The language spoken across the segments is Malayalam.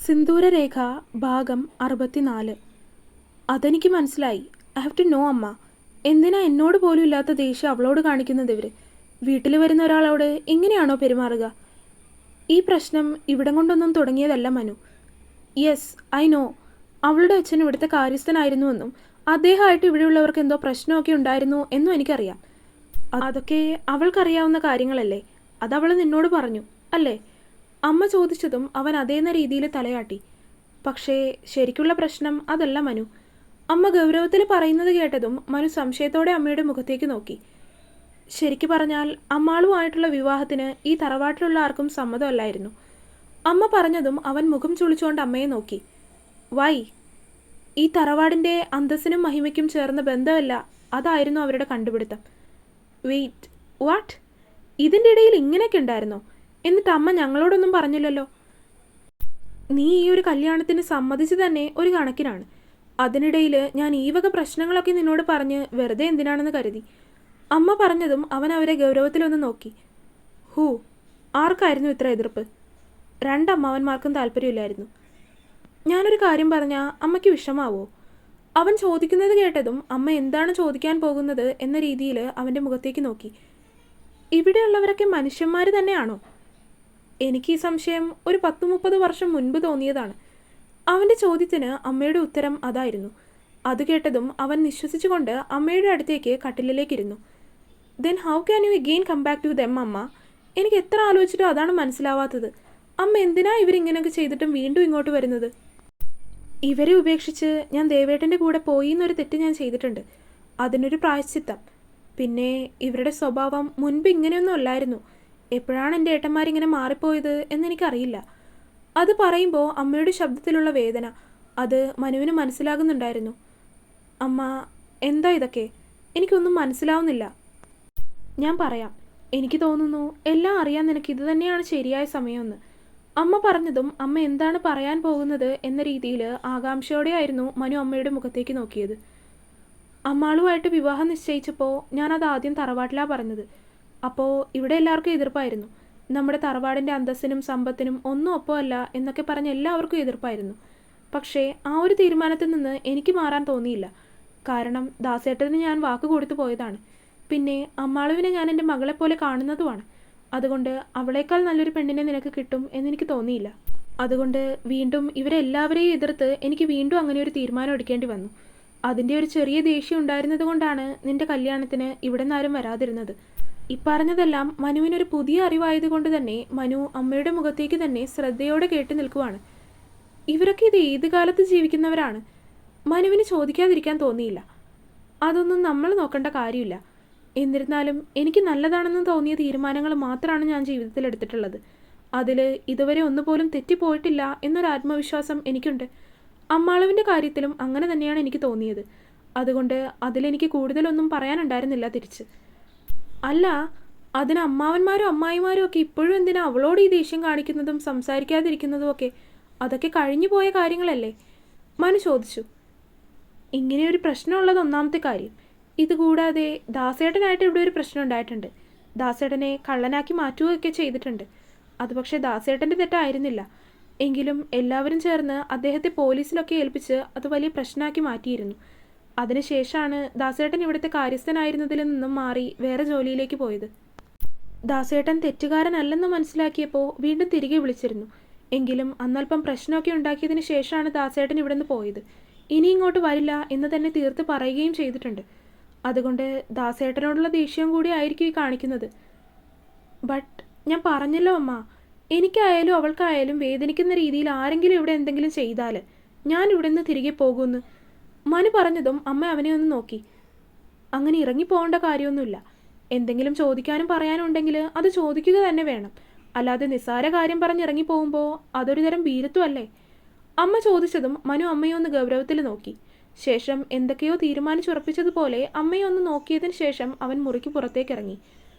സിന്ദൂരരേഖ ഭാഗം 64. അതെനിക്ക് മനസ്സിലായി. ഐ ഹാവ് ടു നോ അമ്മ. എന്തിനാ എന്നോട് പോലും ഇല്ലാത്ത ദേഷ്യം അവളോട് കാണിക്കുന്നത് ഇവർ? വീട്ടിൽ വരുന്ന ഒരാളോട് ഇങ്ങനെയാണോ പെരുമാറുക? ഈ പ്രശ്നം ഇവിടം കൊണ്ടൊന്നും തുടങ്ങിയതല്ല മനു. Yes, I know. അവളുടെ അച്ഛൻ ഇവിടുത്തെ കാര്യസ്ഥനായിരുന്നുവെന്നും അദ്ദേഹമായിട്ട് ഇവിടെയുള്ളവർക്ക് എന്തോ പ്രശ്നമൊക്കെ ഉണ്ടായിരുന്നു എന്നും എനിക്കറിയാം. അതൊക്കെ അവൾക്കറിയാവുന്ന കാര്യങ്ങളല്ലേ. അതവൾ നിന്നോട് പറഞ്ഞു അല്ലേ? അമ്മ ചോദിച്ചതും അവൻ അതേന്ന രീതിയിൽ തലയാട്ടി. പക്ഷേ ശരിക്കുള്ള പ്രശ്നം അതല്ല മനു. അമ്മ ഗൗരവത്തിൽ പറയുന്നത് കേട്ടതും മനു സംശയത്തോടെ അമ്മയുടെ മുഖത്തേക്ക് നോക്കി. ശരിക്കു പറഞ്ഞാൽ അമ്മാളുമായിട്ടുള്ള വിവാഹത്തിന് ഈ തറവാട്ടിലുള്ള ആർക്കും സമ്മതമല്ലായിരുന്നു. അമ്മ പറഞ്ഞതും അവൻ മുഖം ചുളിച്ചുകൊണ്ട് അമ്മയെ നോക്കി. വൈ? ഈ തറവാടിൻ്റെ അന്തസ്സിനും മഹിമയ്ക്കും ചേർന്ന ബന്ധമല്ല, അതായിരുന്നു അവരുടെ കണ്ടുപിടുത്തം. Wait, what? ഇതിൻ്റെ ഇടയിൽ ഇങ്ങനെയൊക്കെ ഉണ്ടായിരുന്നോ? എന്നിട്ട് അമ്മ ഞങ്ങളോടൊന്നും പറഞ്ഞില്ലല്ലോ. നീ ഈ ഒരു കല്യാണത്തിന് സമ്മതിച്ച് തന്നെ ഒരു കണക്കിനാണ്. അതിനിടയിൽ ഞാൻ ഈ വക പ്രശ്നങ്ങളൊക്കെ നിന്നോട് പറഞ്ഞ് വെറുതെ എന്തിനാണെന്ന് കരുതി. അമ്മ പറഞ്ഞതും അവൻ അവരെ ഗൗരവത്തിലൊന്ന് നോക്കി. ഹൂ? ആർക്കായിരുന്നു ഇത്ര എതിർപ്പ്? രണ്ടമ്മാവന്മാർക്കും താല്പര്യമില്ലായിരുന്നു. ഞാനൊരു കാര്യം പറഞ്ഞാൽ അമ്മയ്ക്ക് വിഷമാവോ? അവൻ ചോദിക്കുന്നത് കേട്ടതും അമ്മ എന്താണ് ചോദിക്കാൻ പോകുന്നത് എന്ന രീതിയിൽ അവൻ്റെ മുഖത്തേക്ക് നോക്കി. ഇവിടെയുള്ളവരൊക്കെ മനുഷ്യന്മാർ തന്നെയാണോ? എനിക്ക് ഈ സംശയം ഒരു 10-30 വർഷം മുൻപ് തോന്നിയതാണ്. അവൻ്റെ ചോദ്യത്തിന് അമ്മയുടെ ഉത്തരം അതായിരുന്നു. അത് കേട്ടതും അവൻ നിശ്വസിച്ചുകൊണ്ട് അമ്മയുടെ അടുത്തേക്ക് കട്ടിലിലേക്കിരുന്നു. Then how can you again come back to them അമ്മ? എനിക്ക് എത്ര ആലോചിച്ചിട്ടും അതാണ് മനസ്സിലാവാത്തത്. അമ്മ എന്തിനാ ഇവരിങ്ങനെയൊക്കെ ചെയ്തിട്ടും വീണ്ടും ഇങ്ങോട്ട് വരുന്നത്? ഇവരെ ഉപേക്ഷിച്ച് ഞാൻ ദേവേട്ടൻ്റെ കൂടെ പോയി എന്നൊരു തെറ്റ് ഞാൻ ചെയ്തിട്ടുണ്ട്. അതിനൊരു പ്രായശ്ചിത്തം. പിന്നെ ഇവരുടെ സ്വഭാവം മുൻപ് ഇങ്ങനെയൊന്നും അല്ലായിരുന്നു. എപ്പോഴാണ് എൻ്റെ ഏട്ടന്മാരിങ്ങനെ മാറിപ്പോയത് എന്നെനിക്കറിയില്ല. അത് പറയുമ്പോൾ അമ്മയുടെ ശബ്ദത്തിലുള്ള വേദന അത് മനുവിന് മനസ്സിലാകുന്നുണ്ടായിരുന്നു. അമ്മ, എന്താ ഇതൊക്കെ? എനിക്കൊന്നും മനസ്സിലാവുന്നില്ല. ഞാൻ പറയാം. എനിക്ക് തോന്നുന്നു എല്ലാം അറിയാൻ നിനക്ക് ഇത് തന്നെയാണ് ശരിയായ സമയമെന്ന്. അമ്മ പറഞ്ഞതും അമ്മ എന്താണ് പറയാൻ പോകുന്നത് എന്ന രീതിയിൽ ആകാംക്ഷയോടെയായിരുന്നു മനു അമ്മയുടെ മുഖത്തേക്ക് നോക്കിയത്. അമ്മാളുമായിട്ട് വിവാഹം നിശ്ചയിച്ചപ്പോൾ ഞാനത് ആദ്യം തറവാട്ടിലാണ് പറഞ്ഞത്. അപ്പോൾ ഇവിടെ എല്ലാവർക്കും എതിർപ്പായിരുന്നു. നമ്മുടെ തറവാടിൻ്റെ അന്തസ്സിനും സമ്പത്തിനും ഒന്നും ഒപ്പമല്ല എന്നൊക്കെ പറഞ്ഞ് എല്ലാവർക്കും എതിർപ്പായിരുന്നു. പക്ഷേ ആ ഒരു തീരുമാനത്തിൽ നിന്ന് എനിക്ക് മാറാൻ തോന്നിയില്ല. കാരണം ദാസേട്ടന് ഞാൻ വാക്ക് കൊടുത്തു പോയതാണ്. പിന്നെ അമ്മാളുവിനെ ഞാൻ എൻ്റെ മകളെപ്പോലെ കാണുന്നതുമാണ്. അതുകൊണ്ട് അവളേക്കാൾ നല്ലൊരു പെണ്ണിനെ നിനക്ക് കിട്ടും എന്നെനിക്ക് തോന്നിയില്ല. അതുകൊണ്ട് വീണ്ടും ഇവരെല്ലാവരെയും എതിർത്ത് എനിക്ക് വീണ്ടും അങ്ങനെ ഒരു തീരുമാനം എടുക്കേണ്ടി വന്നു. അതിൻ്റെ ഒരു ചെറിയ ദേഷ്യം ഉണ്ടായിരുന്നത് കൊണ്ടാണ് നിൻ്റെ കല്യാണത്തിന് ഇവിടെ നിന്നാരും വരാതിരുന്നത്. ഇപ്പറഞ്ഞതെല്ലാം മനുവിനൊരു പുതിയ അറിവായതുകൊണ്ട് തന്നെ മനു അമ്മയുടെ മുഖത്തേക്ക് തന്നെ ശ്രദ്ധയോടെ കേട്ടു നിൽക്കുവാണ്. ഇവരൊക്കെ ഇത് ഏത് കാലത്ത് ജീവിക്കുന്നവരാണ്? മനുവിന് ചോദിക്കാതിരിക്കാൻ തോന്നിയില്ല. അതൊന്നും നമ്മൾ നോക്കേണ്ട കാര്യമില്ല. എന്നിരുന്നാലും എനിക്ക് നല്ലതാണെന്ന് തോന്നിയ തീരുമാനങ്ങൾ മാത്രമാണ് ഞാൻ ജീവിതത്തിൽ എടുത്തിട്ടുള്ളത്. അതിൽ ഇതുവരെ ഒന്നുപോലും തെറ്റിപ്പോയിട്ടില്ല എന്നൊരു ആത്മവിശ്വാസം എനിക്കുണ്ട്. അമ്മാളുവിൻ്റെ കാര്യത്തിലും അങ്ങനെ തന്നെയാണ് എനിക്ക് തോന്നിയത്. അതുകൊണ്ട് അതിലെനിക്ക് കൂടുതലൊന്നും പറയാനുണ്ടായിരുന്നില്ല തിരിച്ച്. അല്ല, അതിന് അമ്മാവന്മാരും അമ്മായിമാരും ഒക്കെ ഇപ്പോഴും എന്തിനാ അവളോട് ഈ ദേഷ്യം കാണിക്കുന്നതും സംസാരിക്കാതിരിക്കുന്നതും ഒക്കെ? അതൊക്കെ കഴിഞ്ഞു പോയ കാര്യങ്ങളല്ലേ? മനു ചോദിച്ചു. ഇങ്ങനെയൊരു പ്രശ്നമുള്ളത് ഒന്നാമത്തെ കാര്യം. ഇതുകൂടാതെ ദാസേട്ടനായിട്ട് ഇവിടെ ഒരു പ്രശ്നം ഉണ്ടായിട്ടുണ്ട്. ദാസേട്ടനെ കള്ളനാക്കി മാറ്റുകയൊക്കെ ചെയ്തിട്ടുണ്ട്. അത് പക്ഷേ ദാസേട്ടൻ്റെ തെറ്റായിരുന്നില്ല. എങ്കിലും എല്ലാവരും ചേർന്ന് അദ്ദേഹത്തെ പോലീസിലൊക്കെ ഏൽപ്പിച്ച് അത് വലിയ പ്രശ്നമാക്കി മാറ്റിയിരുന്നു. അതിനുശേഷമാണ് ദാസേട്ടൻ ഇവിടുത്തെ കാര്യസ്ഥനായിരുന്നതിൽ നിന്നും മാറി വേറെ ജോലിയിലേക്ക് പോയത്. ദാസേട്ടൻ തെറ്റുകാരനല്ലെന്ന് മനസ്സിലാക്കിയപ്പോൾ വീണ്ടും തിരികെ വിളിച്ചിരുന്നു. എങ്കിലും അന്നല്പം പ്രശ്നമൊക്കെ ഉണ്ടാക്കിയതിന് ശേഷമാണ് ദാസേട്ടൻ ഇവിടെ നിന്ന് പോയത്. ഇനി ഇങ്ങോട്ട് വരില്ല എന്ന് തന്നെ തീർത്ത് പറയുകയും ചെയ്തിട്ടുണ്ട്. അതുകൊണ്ട് ദാസേട്ടനോടുള്ള ദേഷ്യം കൂടി ആയിരിക്കും ഈ കാണിക്കുന്നത്. ബട്ട് ഞാൻ പറഞ്ഞല്ലോ അമ്മ, എനിക്കായാലും അവൾക്കായാലും വേദനിക്കുന്ന രീതിയിൽ ആരെങ്കിലും ഇവിടെ എന്തെങ്കിലും ചെയ്താൽ ഞാൻ ഇവിടെ നിന്ന് തിരികെ പോകുമെന്ന് മനു പറഞ്ഞതും അമ്മ അവനെ ഒന്ന് നോക്കി. അങ്ങനെ ഇറങ്ങിപ്പോകേണ്ട കാര്യമൊന്നുമില്ല. എന്തെങ്കിലും ചോദിക്കാനും പറയാനും ഉണ്ടെങ്കിൽ അത് ചോദിക്കുക തന്നെ വേണം. അല്ലാതെ നിസ്സാര കാര്യം പറഞ്ഞിറങ്ങി പോകുമ്പോൾ അതൊരു തരം ഭീരുത്വമല്ലേ? അമ്മ ചോദിച്ചതും മനു അമ്മയെ ഒന്ന് ഗൗരവത്തിൽ നോക്കി. ശേഷം എന്തൊക്കെയോ തീരുമാനിച്ചുറപ്പിച്ചതുപോലെ അമ്മയെ ഒന്ന് നോക്കിയതിന് ശേഷം അവൻ മുറിക്ക് പുറത്തേക്കിറങ്ങി.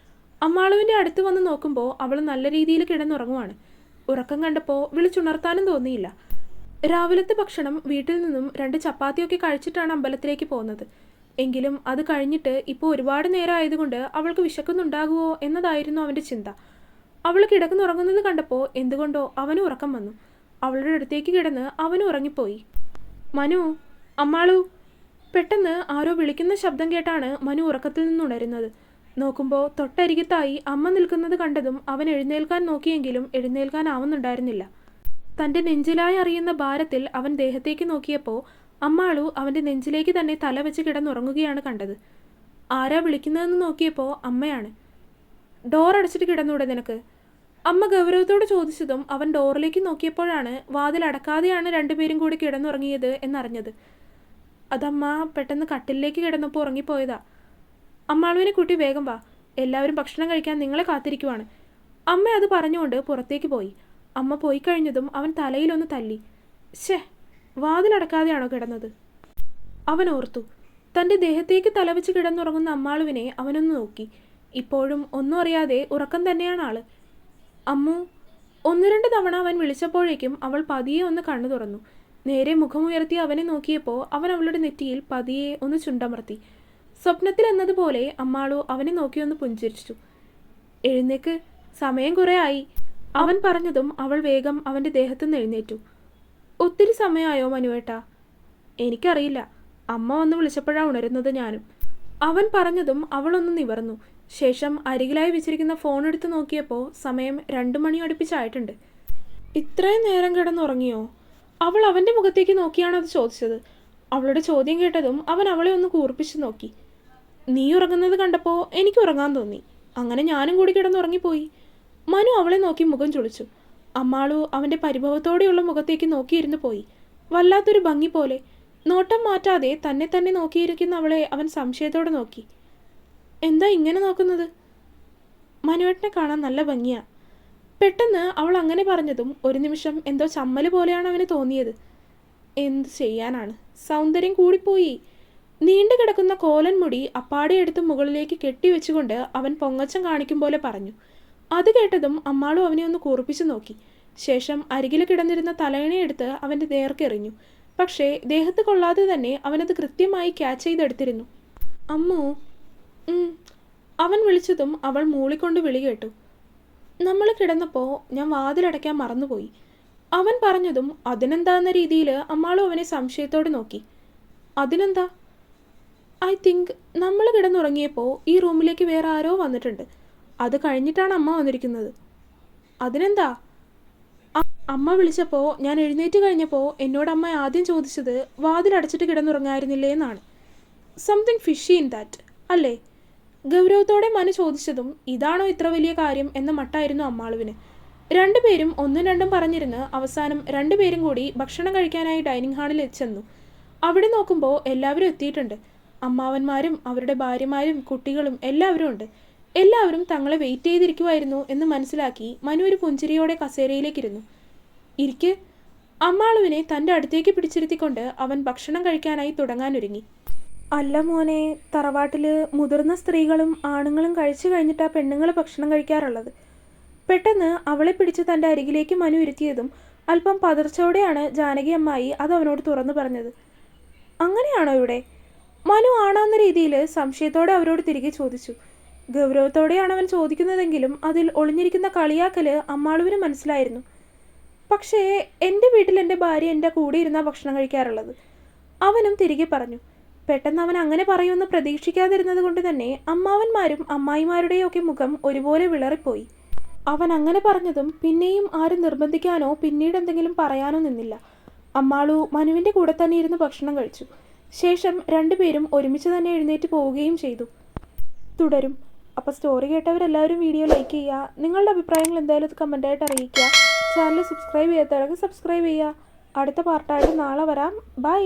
അമ്മാളുവിൻ്റെ അടുത്ത് വന്ന് നോക്കുമ്പോൾ അവൾ നല്ല രീതിയിൽ കിടന്നുറങ്ങുവാണ്. ഉറക്കം കണ്ടപ്പോൾ വിളിച്ചുണർത്താനും തോന്നിയില്ല. രാവിലത്തെ ഭക്ഷണം വീട്ടിൽ നിന്നും 2 ചപ്പാത്തിയൊക്കെ കഴിച്ചിട്ടാണ് അമ്പലത്തിലേക്ക് പോകുന്നത്. എങ്കിലും അത് കഴിഞ്ഞിട്ട് ഇപ്പോൾ ഒരുപാട് നേരം ആയതുകൊണ്ട് അവൾക്ക് വിശക്കുന്നുണ്ടാകുമോ എന്നതായിരുന്നു അവൻ്റെ ചിന്ത. അവൾ കിടന്നുറങ്ങുന്നത് കണ്ടപ്പോൾ എന്തുകൊണ്ടോ അവന് ഉറക്കം വന്നു. അവളുടെ അടുത്തേക്ക് കിടന്ന് അവനും ഉറങ്ങിപ്പോയി. മനു, അമ്മാളു. പെട്ടെന്ന് ആരോ വിളിക്കുന്ന ശബ്ദം കേട്ടാണ് മനു ഉറക്കത്തിൽ നിന്നുണരുന്നത്. നോക്കുമ്പോൾ തൊട്ടരികത്തായി അമ്മ നിൽക്കുന്നത് കണ്ടതും അവൻ എഴുന്നേൽക്കാൻ നോക്കിയെങ്കിലും എഴുന്നേൽക്കാനാവുന്നുണ്ടായിരുന്നില്ല. തൻ്റെ നെഞ്ചിലായി അറിയുന്ന ഭാരത്തിൽ അവൻ ദേഹത്തേക്ക് നോക്കിയപ്പോൾ അമ്മാളു അവൻ്റെ നെഞ്ചിലേക്ക് തന്നെ തല വെച്ച് കിടന്നുറങ്ങുകയാണ് കണ്ടത്. ആരാ വിളിക്കുന്നതെന്ന് നോക്കിയപ്പോൾ അമ്മയാണ്. ഡോർ അടച്ചിട്ട് കിടന്നൂടെ നിനക്ക്? അമ്മ ഗൗരവത്തോട് ചോദിച്ചതും അവൻ ഡോറിലേക്ക് നോക്കിയപ്പോഴാണ് വാതിൽ അടക്കാതെയാണ് രണ്ടുപേരും കൂടി കിടന്നുറങ്ങിയത് എന്നറിഞ്ഞത്. അതമ്മ പെട്ടെന്ന് കട്ടിലേക്ക് കിടന്നപ്പോൾ ഉറങ്ങിപ്പോയതാ. അമ്മാളുവിനെ കൂട്ടി വേഗം വാ, എല്ലാവരും ഭക്ഷണം കഴിക്കാൻ നിങ്ങളെ കാത്തിരിക്കുവാണ്. അമ്മ അത് പറഞ്ഞുകൊണ്ട് പുറത്തേക്ക് പോയി. അമ്മ പോയി കഴിഞ്ഞതും അവൻ തലയിലൊന്ന് തല്ലി. ശേ, വാതിലടക്കാതെയാണോ കിടന്നത്? അവൻ ഓർത്തു. തൻ്റെ ദേഹത്തേക്ക് തലവെച്ച് കിടന്നുറങ്ങുന്ന അമ്മാളുവിനെ അവനൊന്ന് നോക്കി. ഇപ്പോഴും ഒന്നും അറിയാതെ ഉറക്കം തന്നെയാണ് ആള്. അമ്മു. 1-2 തവണ അവൻ വിളിച്ചപ്പോഴേക്കും അവൾ പതിയെ ഒന്ന് കണ്ണു തുറന്നു. നേരെ മുഖമുയർത്തി അവനെ നോക്കിയപ്പോൾ അവൻ അവളുടെ നെറ്റിയിൽ പതിയെ ഒന്ന് ചുണ്ടമർത്തി. സ്വപ്നത്തിൽ എന്നതുപോലെ അമ്മാളു അവനെ നോക്കിയൊന്ന് പുഞ്ചിരിച്ചു. എഴുന്നേക്ക്, സമയം കുറേ ആയി, അവൻ പറഞ്ഞതും അവൾ വേഗം അവൻ്റെ ദേഹത്തുനിന്ന് എഴുന്നേറ്റു. ഒത്തിരി സമയമായോ മനുവേട്ടാ? എനിക്കറിയില്ല, അമ്മ വന്ന് വിളിച്ചപ്പോഴാണ് ഉണരുന്നത് ഞാനും, അവൻ പറഞ്ഞതും അവളൊന്ന് നിവർന്നു. ശേഷം അരികിലായി വെച്ചിരിക്കുന്ന ഫോൺ എടുത്ത് നോക്കിയപ്പോൾ സമയം 2 മണി അടുപ്പിച്ചായിട്ടുണ്ട്. ഇത്രയും നേരം കിടന്നുറങ്ങിയോ? അവൾ അവൻ്റെ മുഖത്തേക്ക് നോക്കിയാണ് അത് ചോദിച്ചത്. അവളുടെ ചോദ്യം കേട്ടതും അവൻ അവളെ ഒന്ന് കൂർപ്പിച്ചു നോക്കി. നീ ഉറങ്ങുന്നത് കണ്ടപ്പോൾ എനിക്ക് ഉറങ്ങാൻ തോന്നി, അങ്ങനെ ഞാനും കൂടി കിടന്നുറങ്ങിപ്പോയി. മനു അവളെ നോക്കി മുഖം ചുളിച്ചു. അമ്മാളു അവൻ്റെ പരിഭവത്തോടെയുള്ള മുഖത്തേക്ക് നോക്കിയിരുന്നു പോയി. വല്ലാത്തൊരു ഭംഗി പോലെ നോട്ടം മാറ്റാതെ തന്നെ തന്നെ നോക്കിയിരിക്കുന്ന അവളെ അവൻ സംശയത്തോടെ നോക്കി. എന്താ ഇങ്ങനെ നോക്കുന്നത്? മനുവേട്ടനെ കാണാൻ നല്ല ഭംഗിയാ. പെട്ടെന്ന് അവൾ അങ്ങനെ പറഞ്ഞതും ഒരു നിമിഷം എന്തോ ചമ്മല് പോലെയാണ് അവന് തോന്നിയത്. എന്ത് ചെയ്യാനാണ്, സൗന്ദര്യം കൂടിപ്പോയി. നീണ്ടു കിടക്കുന്ന കോലൻ മുടി അപ്പാടെ എടുത്ത് മുകളിലേക്ക് കെട്ടിവെച്ചുകൊണ്ട് അവൻ പൊങ്ങച്ചം കാണിക്കും പോലെ പറഞ്ഞു. അത് കേട്ടതും അമ്മാളും അവനെ ഒന്ന് കൂർപ്പിച്ചു നോക്കി. ശേഷം അരികിൽ കിടന്നിരുന്ന തലയണയെടുത്ത് അവൻ്റെ നേർക്കെറിഞ്ഞു. പക്ഷേ ദേഹത്ത് കൊള്ളാതെ തന്നെ അവനത് കൃത്യമായി ക്യാച്ച് ചെയ്തെടുത്തിരുന്നു. അമ്മു. അവൻ വിളിച്ചതും അവൾ മൂളിക്കൊണ്ട് വിളി കേട്ടു. നമ്മൾ കിടന്നപ്പോൾ ഞാൻ വാതിലടയ്ക്കാൻ മറന്നുപോയി, അവൻ പറഞ്ഞതും അതിനെന്താന്ന രീതിയിൽ അമ്മാളും അവനെ സംശയത്തോടെ നോക്കി. അതിനെന്താ? ഐ തിങ്ക് നമ്മൾ കിടന്നുറങ്ങിയപ്പോൾ ഈ റൂമിലേക്ക് വേറെ ആരോ വന്നിട്ടുണ്ട്, അത് കഴിഞ്ഞിട്ടാണ് അമ്മ വന്നിരിക്കുന്നത്. അതിനെന്താ? അമ്മ വിളിച്ചപ്പോൾ ഞാൻ എഴുന്നേറ്റ് കഴിഞ്ഞപ്പോൾ എന്നോട് അമ്മ ആദ്യം ചോദിച്ചത് വാതിലടച്ചിട്ട് കിടന്നുറങ്ങായിരുന്നില്ലേ എന്നാണ്. സംതിങ് ഫിഷി ഇൻ ദാറ്റ്, അല്ലേ? ഗൗരവത്തോടെ മനു ചോദിച്ചതും ഇതാണോ ഇത്ര വലിയ കാര്യം എന്ന മട്ടായിരുന്നു അമ്മാളുവിന്. രണ്ടുപേരും ഒന്നും രണ്ടും പറഞ്ഞിരുന്ന് അവസാനം രണ്ടുപേരും കൂടി ഭക്ഷണം കഴിക്കാനായി ഡൈനിങ് ഹാളിൽ ചെന്നു. അവിടെ നോക്കുമ്പോൾ എല്ലാവരും എത്തിയിട്ടുണ്ട്. അമ്മാവന്മാരും അവരുടെ ഭാര്യമാരും കുട്ടികളും എല്ലാവരും ഉണ്ട്. എല്ലാവരും തങ്ങളെ വെയിറ്റ് ചെയ്തിരിക്കുമായിരുന്നു എന്ന് മനസ്സിലാക്കി മനു ഒരു പുഞ്ചിരിയോടെ കസേരയിലേക്കിരുന്നു. ഇരിക്ക്. അമ്മാളുവിനെ തൻ്റെ അടുത്തേക്ക് പിടിച്ചിരുത്തിക്കൊണ്ട് അവൻ ഭക്ഷണം കഴിക്കാനായി തുടങ്ങാനൊരുങ്ങി. അല്ല മോനെ, തറവാട്ടിൽ മുതിർന്ന സ്ത്രീകളും ആണുങ്ങളും കഴിച്ചു കഴിഞ്ഞിട്ടാണ് പെണ്ണുങ്ങൾ ഭക്ഷണം കഴിക്കാറുള്ളത്. പെട്ടെന്ന് അവളെ പിടിച്ച് തൻ്റെ അരികിലേക്ക് മനു ഇരുത്തിയതും അല്പം പതർച്ചയോടെയാണ് ജാനകി അമ്മായി അത് അവനോട് തുറന്നു പറഞ്ഞത്. അങ്ങനെയാണോ ഇവിടെ? മനു ആണാവുന്ന രീതിയിൽ സംശയത്തോടെ അവരോട് തിരികെ ചോദിച്ചു. ഗൗരവത്തോടെയാണ് അവൻ ചോദിക്കുന്നതെങ്കിലും അതിൽ ഒളിഞ്ഞിരിക്കുന്ന കളിയാക്കൽ അമ്മാളുവിന് മനസ്സിലായിരുന്നു. പക്ഷേ എൻ്റെ വീട്ടിൽ എൻ്റെ ഭാര്യ എൻ്റെ കൂടെ ഇരുന്നാണ് ഭക്ഷണം കഴിക്കാറുള്ളത്, അവനും തിരികെ പറഞ്ഞു. പെട്ടെന്ന് അവൻ അങ്ങനെ പറയുമെന്ന് പ്രതീക്ഷിക്കാതിരുന്നത് കൊണ്ട് തന്നെ അമ്മാവന്മാരും അമ്മായിമാരുടെയും ഒക്കെ മുഖം ഒരുപോലെ വിളറിപ്പോയി. അവൻ അങ്ങനെ പറഞ്ഞതും പിന്നെയും ആരും നിർബന്ധിക്കാനോ പിന്നീട് എന്തെങ്കിലും പറയാനോ നിന്നില്ല. അമ്മാളു മനുവിൻ്റെ കൂടെ തന്നെ ഇരുന്ന് ഭക്ഷണം കഴിച്ചു. ശേഷം രണ്ടുപേരും ഒരുമിച്ച് തന്നെ എഴുന്നേറ്റ് പോവുകയും ചെയ്തു. തുടരും. അപ്പോൾ സ്റ്റോറി കേട്ടവരെല്ലാവരും വീഡിയോ ലൈക്ക് ചെയ്യുക, നിങ്ങളുടെ അഭിപ്രായങ്ങൾ എന്തായാലും അത് കമൻറ്റായിട്ട് അറിയിക്കുക. ചാനൽ സബ്സ്ക്രൈബ് ചെയ്യാത്തവരൊക്കെ സബ്സ്ക്രൈബ് ചെയ്യുക. അടുത്ത പാർട്ടായിട്ട് നാളെ വരാം. ബൈ.